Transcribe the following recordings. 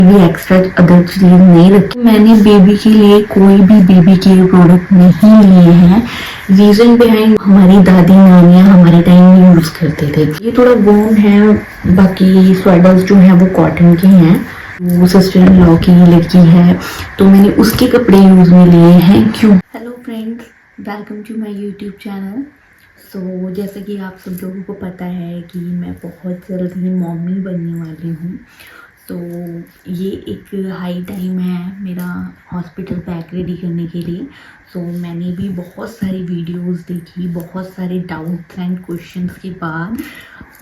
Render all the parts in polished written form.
भी extra other चीज नहीं रखी। मैंने बेबी के लिए कोई भी बेबी केयर प्रोडक्ट नहीं लिए हैं। रीजन बिहाइंड हमारी दादी नानियाँ हमारे टाइम में यूज करते थे। ये थोड़ा वॉर्म है, बाकी स्वेटर्स जो हैं वो कॉटन के हैं। वो सिस्टर इन लॉ की लड़की है तो मैंने उसके कपड़े यूज में लिए हैं। क्यों? Hello friends, welcome to my YouTube channel. So जैसे कि आप सब लोगों को पता है कि मैं बहुत जल्द ही मम्मी बनने वाली हूँ। तो ये एक हाई टाइम है मेरा हॉस्पिटल बैग रेडी करने के लिए। सो मैंने भी बहुत सारी वीडियोस देखी, बहुत सारे डाउट्स एंड क्वेश्चंस के बाद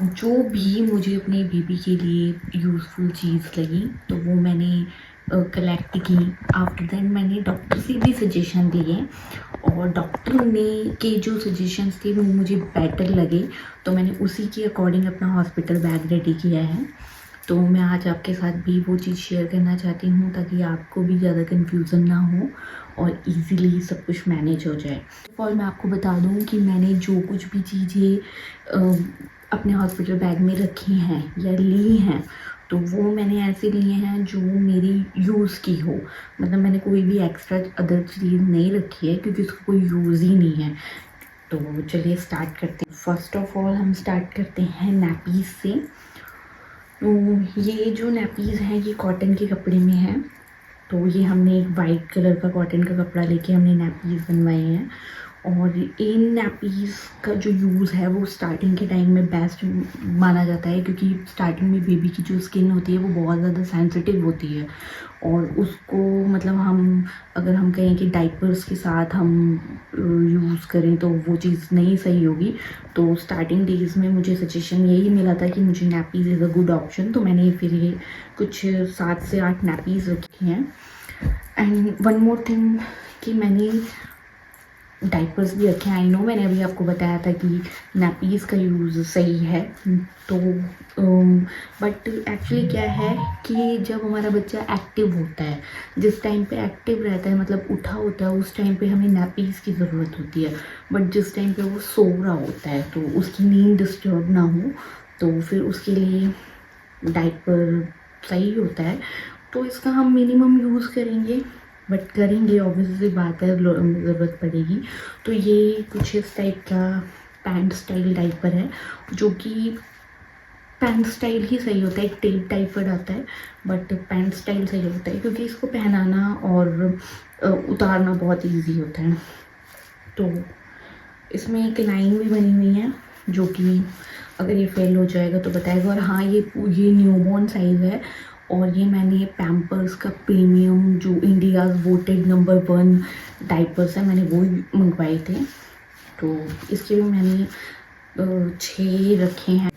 जो भी मुझे अपने बेबी के लिए यूज़फुल चीज़ लगी तो वो मैंने कलेक्ट की। आफ्टर दैट मैंने डॉक्टर से भी सजेशन लिए और डॉक्टर ने के जो सजेशंस थे वो मुझे बेटर लगे, तो मैंने उसी के अकॉर्डिंग अपना हॉस्पिटल बैग रेडी किया है। तो मैं आज आपके साथ भी वो चीज़ शेयर करना चाहती हूँ ताकि आपको भी ज़्यादा कन्फ्यूज़न ना हो और इजीली सब कुछ मैनेज हो जाए। और मैं आपको बता दूँ कि मैंने जो कुछ भी चीज़ें अपने हॉस्पिटल बैग में रखी हैं या ली हैं तो वो मैंने ऐसे लिए हैं जो मेरी यूज़ की हो। मतलब मैंने कोई भी एक्स्ट्रा अदर चीज़ नहीं रखी है क्योंकि उसका कोई यूज़ ही नहीं है। तो चलिए स्टार्ट करते हैं। फर्स्ट ऑफ ऑल हम स्टार्ट करते हैं नैपीज़ से। तो ये जो नैपीज़ हैं ये कॉटन के कपड़े में है। तो ये हमने एक वाइट कलर का कॉटन का कपड़ा लेके हमने नैपीज़ बनवाए हैं। और इन नैपीज़ का जो यूज़ है वो स्टार्टिंग के टाइम में बेस्ट माना जाता है क्योंकि स्टार्टिंग में बेबी की जो स्किन होती है वो बहुत ज़्यादा सेंसिटिव होती है और उसको मतलब अगर हम कहें कि डाइपर्स के साथ हम यूज़ करें तो वो चीज़ नहीं सही होगी। तो स्टार्टिंग डेज़ में मुझे सजेशन यही मिला था कि मुझे नैपीज़ इज़ अ गुड ऑप्शन, तो मैंने फिर ये कुछ 7 से 8 नैपीज़ रखी हैं। एंड वन मोर थिंग कि मैंने डाइपर्स भी रखे हैं। आई नो मैंने अभी आपको बताया था कि नैपीज़ का यूज़ सही है, तो बट एक्चुअली क्या है कि जब हमारा बच्चा एक्टिव होता है, जिस टाइम पे एक्टिव रहता है मतलब उठा होता है, उस टाइम पे हमें नैपीज़ की ज़रूरत होती है। बट जिस टाइम पे वो सो रहा होता है तो उसकी नींद डिस्टर्ब ना हो तो फिर उसके लिए डाइपर सही होता है। तो इसका हम मिनिमम यूज़ करेंगे, बट करेंगे ऑब्वियसली बात है, ज़रूरत पड़ेगी। तो ये कुछ इस टाइप का पैंट स्टाइल डाइपर है जो कि पैंट स्टाइल ही सही होता है। एक टेप टाइपर आता है बट पैंट स्टाइल सही होता है क्योंकि इसको पहनाना और उतारना बहुत इजी होता है। तो इसमें एक लाइन भी बनी हुई है जो कि अगर ये फेल हो जाएगा तो बताएगा। और हाँ, ये न्यूबॉर्न साइज़ है और ये मैंने पैम्पर्स का प्रीमियम जो इंडियाज़ वोटेड नंबर 1 डाइपर्स है मैंने वो मंगवाए थे। तो इसके भी मैंने 6 रखे हैं।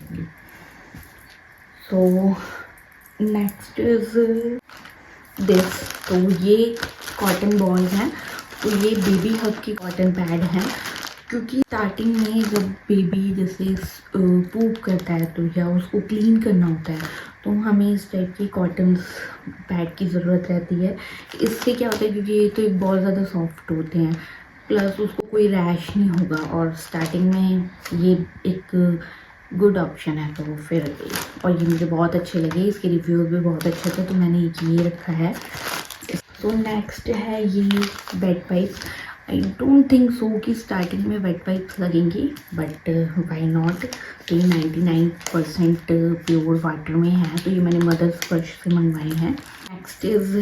So next is this. तो ये कॉटन बॉल्स हैं। तो ये बेबी हग की कॉटन पैड हैं क्योंकि स्टार्टिंग में जब बेबी जैसे पूप करता है तो या उसको क्लीन करना होता है तो हमें इस टाइप की कॉटन पैड की ज़रूरत रहती है। इससे क्या होता है क्योंकि ये तो एक बहुत ज़्यादा सॉफ्ट होते हैं, प्लस उसको कोई रैश नहीं होगा और स्टार्टिंग में ये एक गुड ऑप्शन है। तो फिर और ये मुझे बहुत अच्छे लगे, इसके रिव्यूज़ भी बहुत अच्छे थे तो मैंने ये रखा है। तो नेक्स्ट है ये bed wipes. I don't think so कि स्टार्टिंग में वेट वाइप्स लगेंगी, बट वाई नॉट। तो ये 99% प्योर वाटर में है, तो ये मैंने मदर्स फर्श से मंगवाए हैं। Next is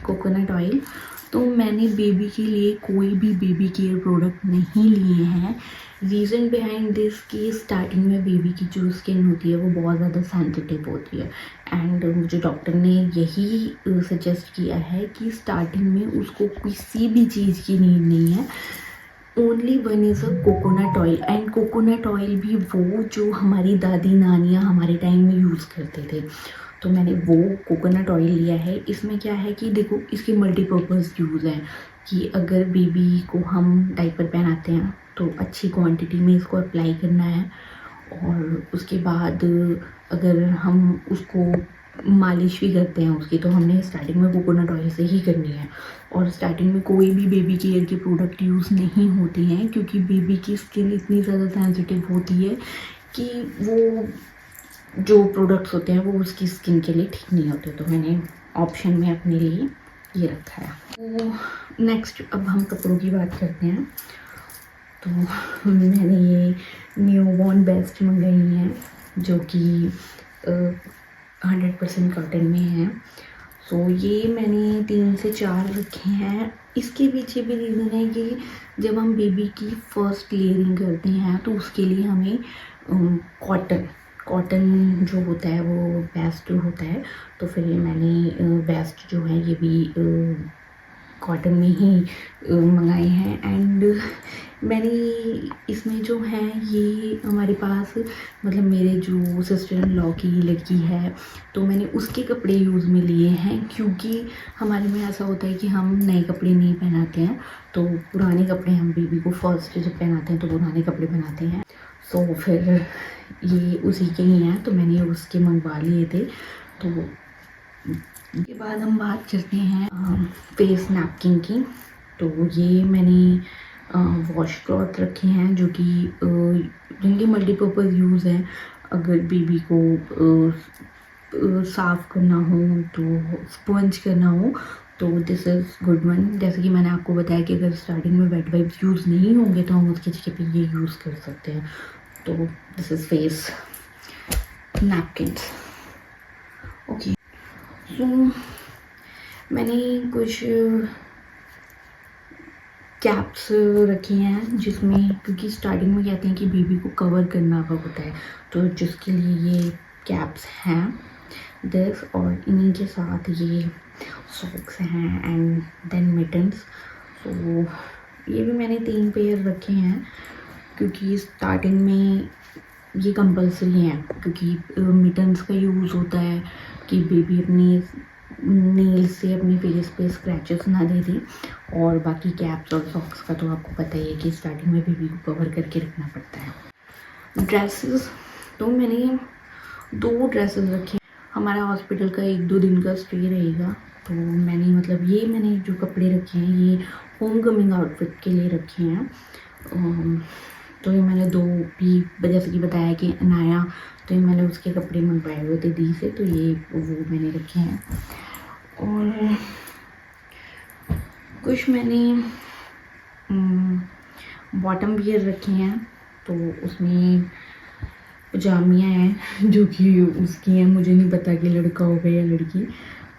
coconut oil. तो मैंने बेबी के लिए कोई भी बेबी केयर प्रोडक्ट नहीं लिए हैं। रीज़न बिहाइंड दिस कि स्टार्टिंग में बेबी की जो स्किन होती है वो बहुत ज़्यादा सेंसिटिव होती है एंड मुझे डॉक्टर ने यही सजेस्ट किया है कि स्टार्टिंग में उसको किसी भी चीज़ की नीड नहीं है। Only one is a coconut oil. And coconut oil भी वो जो हमारी दादी नानियाँ हमारे टाइम में यूज़ करते थे, तो मैंने वो कोकोनट ऑयल लिया है। इसमें क्या है कि देखो इसके मल्टीपर्पज़ यूज़ है कि अगर बेबी को हम डाइपर पहनाते हैं तो अच्छी क्वांटिटी में इसको अप्लाई करना है और उसके बाद अगर हम उसको मालिश भी करते हैं उसकी तो हमने स्टार्टिंग में कोकोनट ऑयल से ही करनी है। और स्टार्टिंग में कोई भी बेबी केयर के प्रोडक्ट यूज़ नहीं होते हैं क्योंकि बेबी की स्किन इतनी ज़्यादा सेंसिटिव होती है कि वो जो प्रोडक्ट्स होते हैं वो उसकी स्किन के लिए ठीक नहीं होते। तो मैंने ऑप्शन में अपने लिए ये रखा है। तो नेक्स्ट अब हम कपड़ों की बात करते हैं। तो मैंने ये न्यूबॉर्न बेस्ट मंगाई हैं जो कि 100% कॉटन में है। सो ये मैंने 3 से 4 रखे हैं। इसके पीछे भी रीज़न है कि जब हम बेबी की फ़र्स्ट लेयरिंग करते हैं तो उसके लिए हमें कॉटन जो होता है वो बेस्ट होता है। तो फिर ये मैंने बेस्ट जो है ये भी कॉटन में ही मंगाए हैं। एंड मैंने इसमें जो है ये हमारे पास मतलब मेरे जो सिस्टर इन लॉ की लड़की है तो मैंने उसके कपड़े यूज़ में लिए हैं, क्योंकि हमारे में ऐसा होता है कि हम नए कपड़े नहीं पहनाते हैं, तो पुराने कपड़े हम बेबी को फर्स्ट जब पहनाते हैं तो पुराने कपड़े पहनाते हैं। सो फिर ये उसी के ही हैं तो मैंने उसके मंगवा लिए थे। तो इसके बाद हम बात करते हैं फेस नैपकिन की। तो ये मैंने वॉश क्लॉथ रखे हैं जो कि जिनके मल्टीपर्पज़ यूज़ है। अगर बेबी को साफ़ करना हो तो स्पंज करना हो तो दिस इज़ गुड वन। जैसे कि मैंने आपको बताया कि अगर स्टार्टिंग में वेट वाइप्स यूज़ नहीं होंगे तो हम उसकी जगह पे ये यूज़ कर सकते हैं। तो this is face napkins. Okay, so मैंने कुछ कैप्स रखी हैं जिसमें, क्योंकि स्टार्टिंग में कहते हैं कि बेबी को कवर करना होता है, तो जिसके लिए ये कैप्स हैं दिस, और इन्हीं के साथ ये सॉक्स हैं एंड देन मिटन्स। तो ये भी मैंने 3 पेयर रखे हैं क्योंकि स्टार्टिंग में ये कंपलसरी है, क्योंकि मिटन्स का यूज़ होता है कि बेबी अपनी नेल्स से अपने फेस पे स्क्रैचेस ना दे दे, और बाकी कैप्स और सॉक्स का तो आपको पता ही है कि स्टार्टिंग में बेबी को कवर करके रखना पड़ता है। ड्रेसेस, तो मैंने 2 ड्रेसेस रखे। हमारा हॉस्पिटल का 1-2 दिन का स्टे रहेगा, तो मैंने जो कपड़े रखे हैं ये होम कमिंग आउटफिट के लिए रखे हैं। तो ये मैंने 2 भी, जैसे कि बताया कि अनाया, तो ये मैंने उसके कपड़े मंगवाए हुए थे दी से, तो ये वो मैंने रखे हैं। और कुछ मैंने बॉटम वियर रखे हैं, तो उसमें पजामियाँ हैं जो कि उसकी हैं। मुझे नहीं पता कि लड़का होगा या लड़की,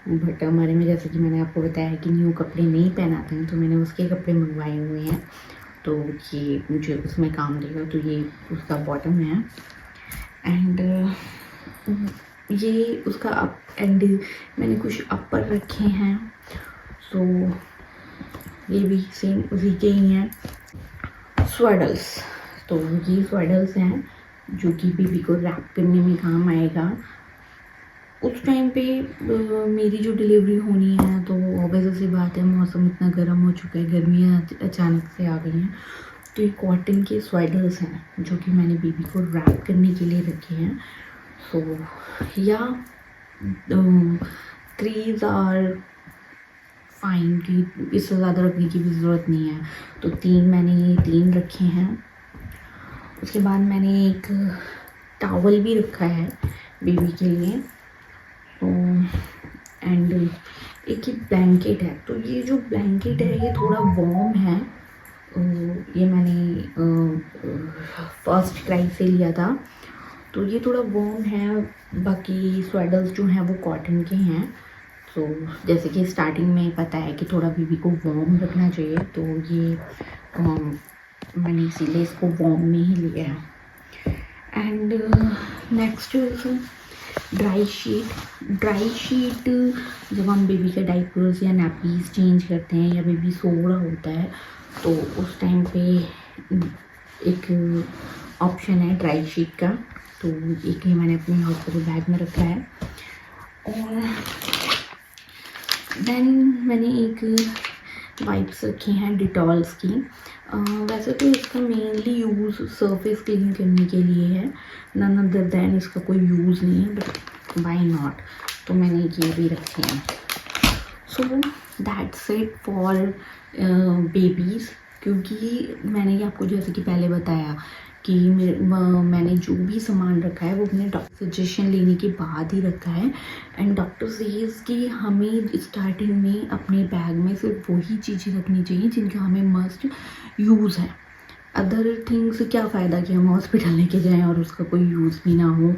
बट हमारे में जैसे कि मैंने आपको बताया कि न्यू कपड़े नहीं पहनाते हैं, तो मैंने उसके कपड़े मंगवाए हुए हैं, तो ये मुझे उसमें काम देगा। तो ये उसका बॉटम है एंड ये उसका अप एंड मैंने कुछ अपर रखे हैं, सो ये भी सेम उसी के ही हैं। स्वेडल्स, तो ये स्वेडल्स हैं जो कि बेबी को रैप करने में काम आएगा। उस टाइम पे मेरी जो डिलीवरी होनी है तो ऑब्वियस सी बात है, मौसम इतना गर्म हो चुका है, गर्मियाँ अचानक से आ गई हैं, तो ये कॉटन के स्वेडर्स हैं जो कि मैंने बेबी को रैप करने के लिए रखे हैं। सो या 3 आर फाइन, कि इससे ज़्यादा रखने की भी ज़रूरत नहीं है, तो 3 रखे हैं। उसके बाद मैंने एक टॉवल भी रखा है बेबी के लिए, तो एंड एक ही ब्लैंकेट है। तो ये जो ब्लैंकेट है ये थोड़ा वार्म है, ये मैंने फर्स्ट क्राई से लिया था, तो ये थोड़ा वार्म है। बाकी स्वेडर्स जो हैं वो कॉटन के हैं, तो जैसे कि स्टार्टिंग में पता है कि थोड़ा बेबी को वार्म रखना चाहिए, तो ये मैंने इसीलिए इसको वार्म में ही लिया है। एंड नेक्स्ट ड्राई शीट जब हम बेबी के डाइपर्स या नैपीज़ चेंज करते हैं या बेबी सो रहा होता है तो उस टाइम पे एक ऑप्शन है ड्राई शीट का, तो एक ही मैंने अपने हॉस्पिटल बैग में रखा है। और देन मैंने एक वाइप्स रखी हैं डिटॉल्स की। वैसे तो इसका मेनली यूज़ सरफेस क्लीन करने के लिए है, नन अदर देन इसका कोई यूज़ नहीं है, बट बाय नॉट, तो मैंने ये भी रखे हैं। So that's it for babies, क्योंकि मैंने आपको जैसे कि पहले बताया कि मैंने जो भी सामान रखा है वो अपने डॉक्टर सजेशन लेने के बाद ही रखा है। एंड डॉक्टर सेज कि हमें स्टार्टिंग में अपने बैग में सिर्फ वही चीज़ें रखनी चाहिए जिनका हमें मस्ट यूज़ है। अदर थिंग्स क्या फ़ायदा कि हम हॉस्पिटल लेके जाएं और उसका कोई यूज़ भी ना हो।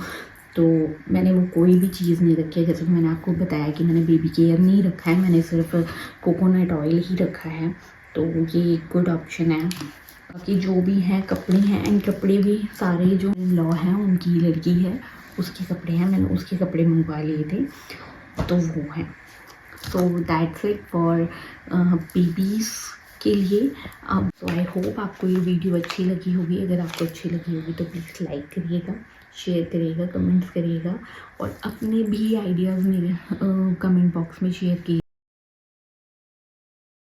तो मैंने वो कोई भी चीज़ नहीं रखी है। जैसे कि मैंने आपको बताया कि मैंने बेबी केयर नहीं रखा है, मैंने सिर्फ कोकोनट ऑयल ही रखा है। तो ये एक गुड ऑप्शन है। बाकी जो भी हैं कपड़े हैं, एंड कपड़े भी सारे जो लॉ हैं उनकी लड़की है उसके कपड़े हैं, मैंने उसके कपड़े मंगवा लिए थे तो वो हैं। So that's it for babies के लिए। अब सो आई होप आपको ये वीडियो अच्छी लगी होगी। अगर आपको अच्छी लगी होगी तो प्लीज़ लाइक करिएगा, शेयर करिएगा, कमेंट्स करिएगा और अपने भी आइडियाज़ मेरे कमेंट बॉक्स में शेयर कीजिए।